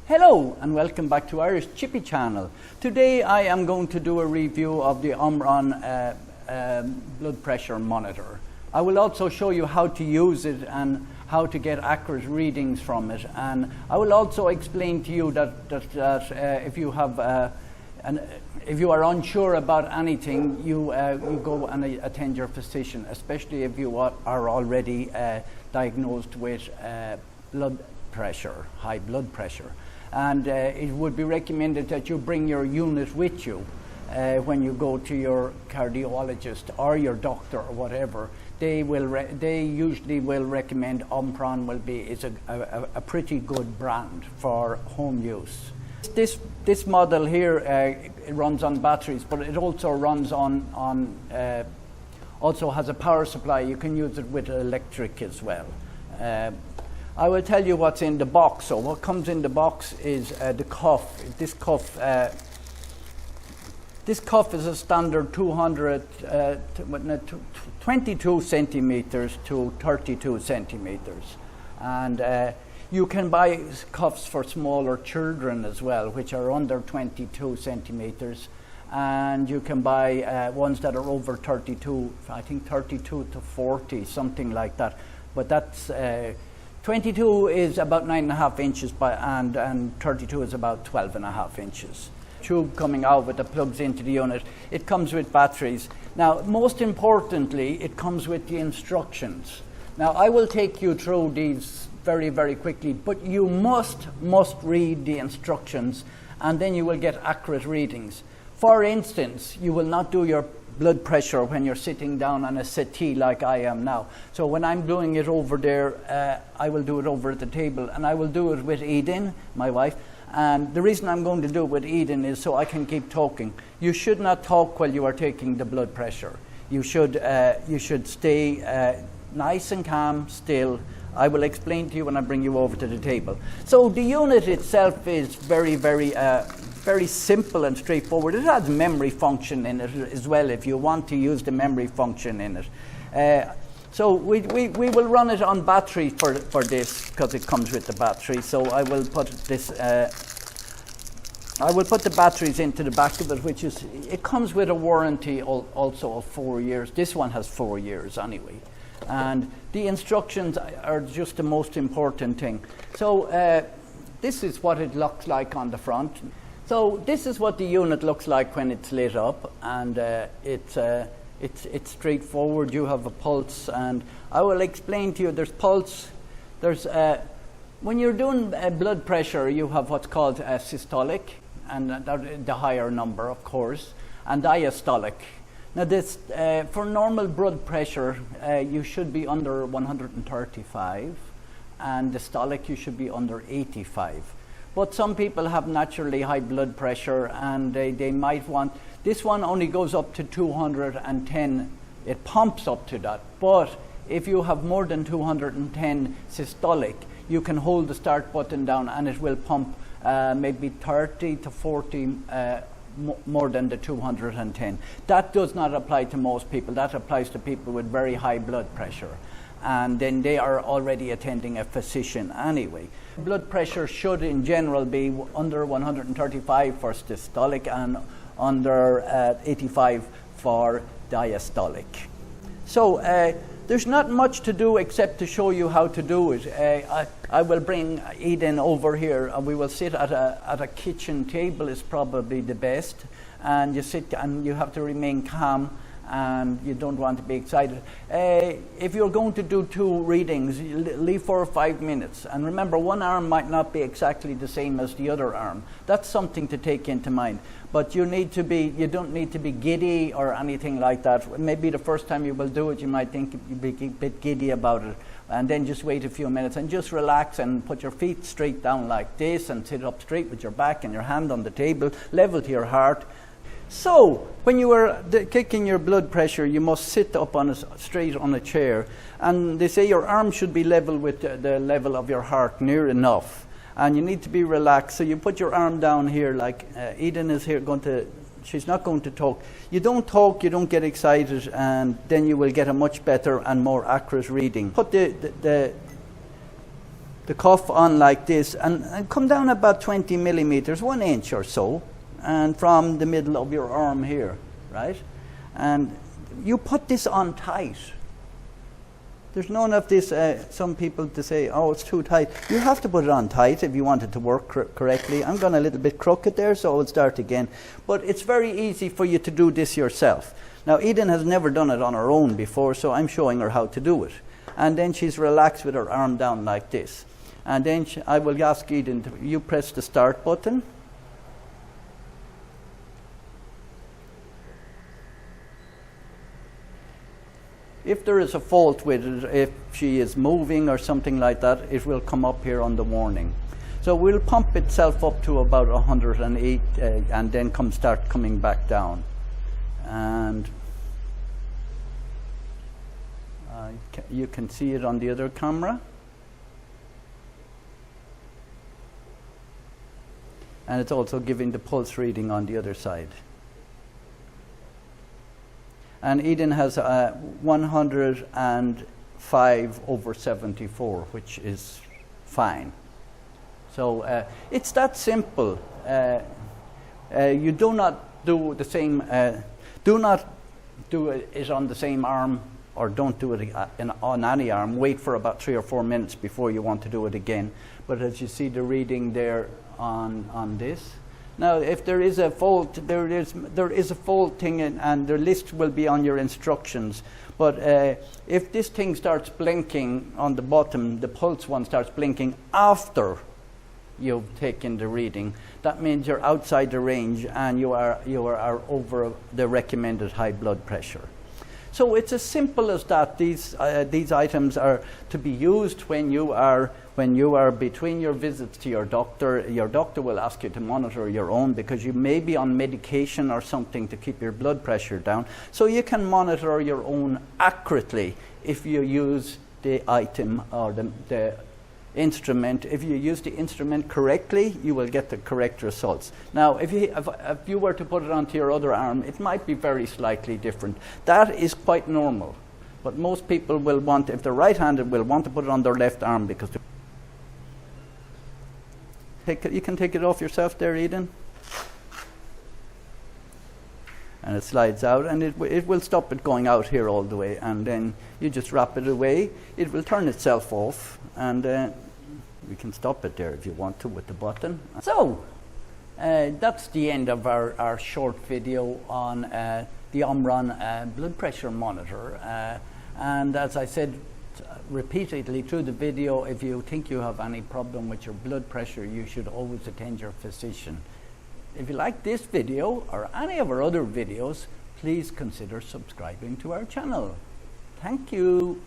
Hello and welcome back to Irish Chippy channel. Today I am going to do a review of the OMRON blood pressure monitor. I will also show you how to use it and how to get accurate readings from it, and I will also explain to you that if you have if you are unsure about anything, you go and attend your physician, especially if you are already diagnosed with blood pressure, high blood pressure. And it would be recommended that you bring your unit with you when you go to your cardiologist or your doctor or whatever. They usually will recommend OMRON is a pretty good brand for home use. This model here it runs on batteries, but it also runs also has a power supply. You can use it with electric as well. I will tell you what's in the box. So what comes in the box is the cuff. This cuff is a standard 22 centimeters to 32 centimeters. And you can buy cuffs for smaller children as well, which are under 22 centimeters. And you can buy ones that are over 32, I think 32 to 40, something like that. But that's 22 is about 9.5 inches and 32 is about 12.5 inches. Tube coming out with the plugs into the unit. It comes with batteries. Now, most importantly, it comes with the instructions. Now, I will take you through these very, very quickly, but you must read the instructions, and then you will get accurate readings. For instance, you will not do your blood pressure when you're sitting down on a settee like I am now. So when I'm doing it over there, I will do it over at the table, and I will do it with Eden, my wife. And the reason I'm going to do it with Eden is so I can keep talking. You should not talk while you are taking the blood pressure. You should stay nice and calm, still. I will explain to you when I bring you over to the table. So the unit itself is very simple and straightforward. It has memory function in it as well if you want to use the memory function in it. So we will run it on battery for this because it comes with the battery. So I will put this. I will put the batteries into the back of it, it comes with a warranty also of 4 years. This one has 4 years anyway. And the instructions are just the most important thing. So this is what it looks like on the front. So this is what the unit looks like when it's lit up, and it's straightforward. You have a pulse, and I will explain to you. There's pulse. There's when you're doing blood pressure, you have what's called systolic, and the higher number, of course, and diastolic. Now, this for normal blood pressure, you should be under 135, and systolic you should be under 85. But some people have naturally high blood pressure, and they might want. This one only goes up to 210. It pumps up to that. But if you have more than 210 systolic, you can hold the start button down, and it will pump maybe 30 to 40. More than the 210. That does not apply to most people. That applies to people with very high blood pressure, and then they are already attending a physician anyway. Blood pressure should in general be under 135 for systolic and under 85 for diastolic. So there's not much to do except to show you how to do it. I will bring Eden over here, and we will sit at a kitchen table is probably the best. And you sit and you have to remain calm, and you don't want to be excited. If you're going to do 2 readings, leave 4 or 5 minutes. And remember, one arm might not be exactly the same as the other arm. That's something to take into mind. But you don't need to be giddy or anything like that. Maybe the first time you will do it, you might think you'll be a bit giddy about it. And then just wait a few minutes and just relax and put your feet straight down like this and sit up straight with your back and your hand on the table, level to your heart. So, when you are kicking your blood pressure, you must sit up straight on a chair. And they say your arm should be level with the level of your heart, near enough. And you need to be relaxed. So you put your arm down here, like Eden is here she's not going to talk. You don't talk, you don't get excited, and then you will get a much better and more accurate reading. Put the the cuff on like this and come down about 20 millimeters, 1 inch or so, and from the middle of your arm here, right? And you put this on tight. There's none of this, some people to say, oh, it's too tight. You have to put it on tight if you want it to work correctly. I'm going a little bit crooked there, so I'll start again. But it's very easy for you to do this yourself. Now, Eden has never done it on her own before, so I'm showing her how to do it. And then she's relaxed with her arm down like this. And then I will ask Eden to, you press the start button. If there is a fault with it, if she is moving or something like that, it will come up here on the warning. So we'll pump itself up to about 108 and then start coming back down. And you can see it on the other camera. And it's also giving the pulse reading on the other side. And Eden has 105/74, which is fine. So it's that simple. You do not do the same, do not do it on the same arm, or don't do it on any arm. Wait for about 3 or 4 minutes before you want to do it again. But as you see the reading there on this. Now, if there is a fault, there is a fault thing, and the list will be on your instructions. But if this thing starts blinking on the bottom, the pulse one starts blinking after you've taken the reading, that means you're outside the range and you are over the recommended high blood pressure. So it's as simple as that. These items are to be used when you are between your visits to your doctor. Your doctor will ask you to monitor your own, because you may be on medication or something to keep your blood pressure down. So you can monitor your own accurately if you use the item or the instrument. If you use the instrument correctly, you will get the correct results. Now, if you were to put it onto your other arm, it might be very slightly different. That is quite normal. But most people will want, if they're right-handed, will want to put it on their left arm, because you can take it off yourself there, Eden. And it slides out, and it will stop it going out here all the way. And then you just wrap it away. It will turn itself off, and we can stop it there if you want to with the button. So that's the end of our short video on the OMRON blood pressure monitor. And as I said repeatedly through the video, if you think you have any problem with your blood pressure, you should always attend your physician. If you like this video or any of our other videos, please consider subscribing to our channel. Thank you.